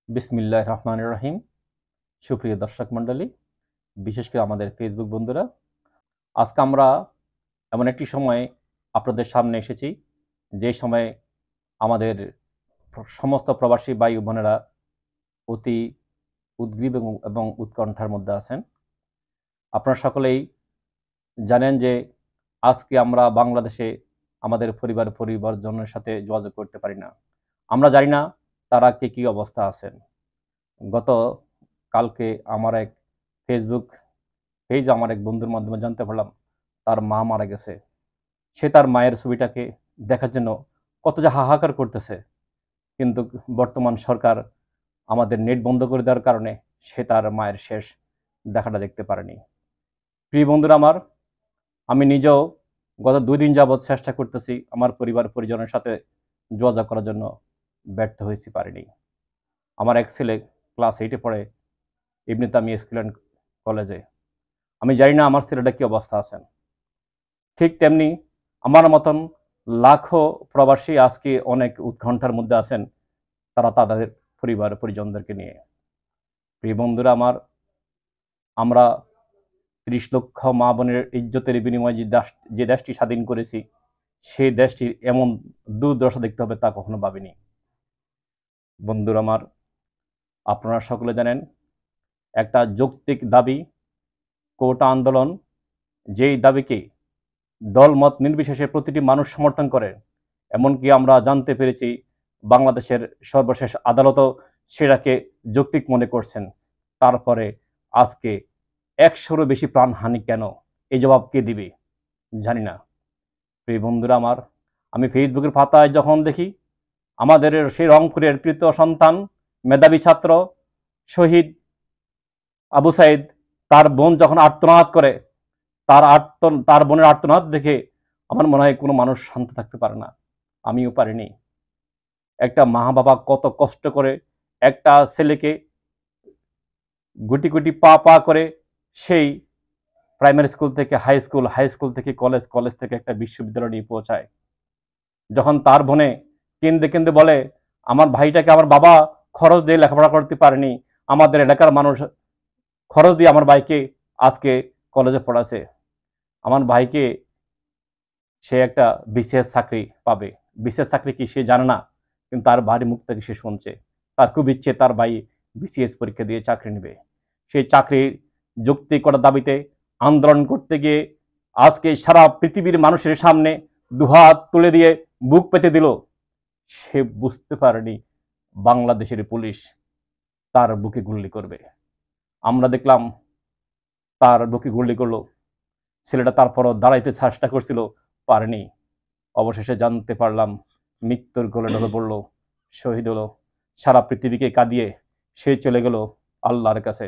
বিসমিল্লাহির রহমানির রহিম। সুপ্রিয় দর্শক মণ্ডলী, বিশেষ করে আমাদের ফেসবুক বন্ধুরা, আজকে আমরা এমন একটি সময়ে আপনাদের সামনে এসেছি, যে সময়ে আমাদের সমস্ত প্রবাসী ভাই বোনেরা অতি উদ্গ্রীব এবং উৎকণ্ঠার মধ্যে আছেন। আপনারা সকলেই জানেন যে আজকে আমরা বাংলাদেশে আমাদের পরিবারজনের সাথে যোগাযোগ করতে পারি না। আমরা জানি না তারা কি অবস্থা আছেন। গত কালকে আমার এক ফেসবুক পেজ আমার এক বন্ধুর মাধ্যমে জানতে পারলাম তার মা মারা গেছে। সে তার মায়ের ছবিটাকে দেখার জন্য কত যে হাহাকার করতেছে। কিন্তু বর্তমান সরকার আমাদের নেট বন্ধ করে দেওয়ার কারণে সে তার মায়ের শেষ দেখাটা দেখতে পারেনি। প্রিয় বন্ধুরা আমার, আমি নিজেও গত ২ দিন যাবৎ চেষ্টা করতেছি আমার পরিজনের সাথে যোগাযোগ করার জন্য, ব্যর্থ হয়েছি, পারিনি। আমার এক ছেলে ক্লাস 8 এ পড়ে, ইবনে তামিয়া স্কুল অ্যান্ড কলেজে। আমি জানি না আমার ছেলেটা কি অবস্থা আছেন। ঠিক তেমনি আমার মতন লাখো প্রবাসী আজকে অনেক উৎকণ্ঠার মধ্যে আছেন, তারা তাদের পরিজনদেরকে নিয়ে। প্রিয় বন্ধুরা আমার, আমরা ৩০ লক্ষ মা বোনের ইজ্জতের বিনিময়ে যে দেশটি স্বাধীন করেছি, সেই দেশটির এমন দুর্দশা দেখতে হবে তা কখনো ভাবিনি। বন্ধুরা আমার, আপনারা সকলে জানেন একটা যৌক্তিক দাবি, কোটা আন্দোলন, যেই দাবিকে দলমত নির্বিশেষে প্রতিটি মানুষ সমর্থন করে। এমনকি আমরা জানতে পেরেছি বাংলাদেশের সর্বশেষ আদালতও সেটাকে যৌক্তিক মনে করছেন। তারপরে আজকে ১০০রও বেশি প্রাণহানি কেন? এই জবাব কে দিবে? জানি না। প্রিয় বন্ধুরা আমার, আমি ফেসবুকের পাতায় যখন দেখি আমাদের সেই রংপুরের কৃত সন্তান, মেধাবী ছাত্র, শহীদ আবু সাইদ, তার বোন যখন আর্তনাদ করে, তার বোনের আর্তনাদ দেখে আমার মনে হয় কোনো মানুষ শান্ত থাকতে পারে না। আমিও পারিনি। একটা মা বাবা কত কষ্ট করে একটা ছেলেকে গুটি গুটি পা করে সেই প্রাইমারি স্কুল থেকে হাই স্কুল থেকে কলেজ, কলেজ থেকে একটা বিশ্ববিদ্যালয় নিয়ে পৌঁছায়। যখন তার বোনে কেঁদে বলে, আমার ভাইটাকে আমার বাবা খরচ দিয়ে লেখাপড়া করতে পারেনি, আমাদের এলাকার মানুষ খরচ দিয়ে আমার ভাইকে আজকে কলেজে পড়াছে। আমার ভাইকে সে একটা বিসিএস চাকরি পাবে। বিসিএস চাকরি কি সে জানে না, কিন্তু তার ভাইয়ের মুখ থেকে সে শুনছে। তার খুব ইচ্ছে তার ভাই বিসিএস পরীক্ষা দিয়ে চাকরি নেবে। সেই চাকরির যৌক্তিকতার দাবিতে আন্দোলন করতে গিয়ে আজকে সারা পৃথিবীর মানুষের সামনে দুহাত তুলে দিয়ে বুক পেতে দিল। সে বুঝতে পারেনি বাংলাদেশের পুলিশ তার বুকে গুলি করবে। আমরা দেখলাম তার বুকে গুলি করলো। ছেলেটা তারপরও দাঁড়াইতে চেষ্টা করছিল, পারেনি। অবশেষে জানতে পারলাম মৃত্যুর কোলে ঢলে পড়ল, শহীদ হলো। সারা পৃথিবীকে কাঁদিয়ে সে চলে গেল আল্লাহর কাছে।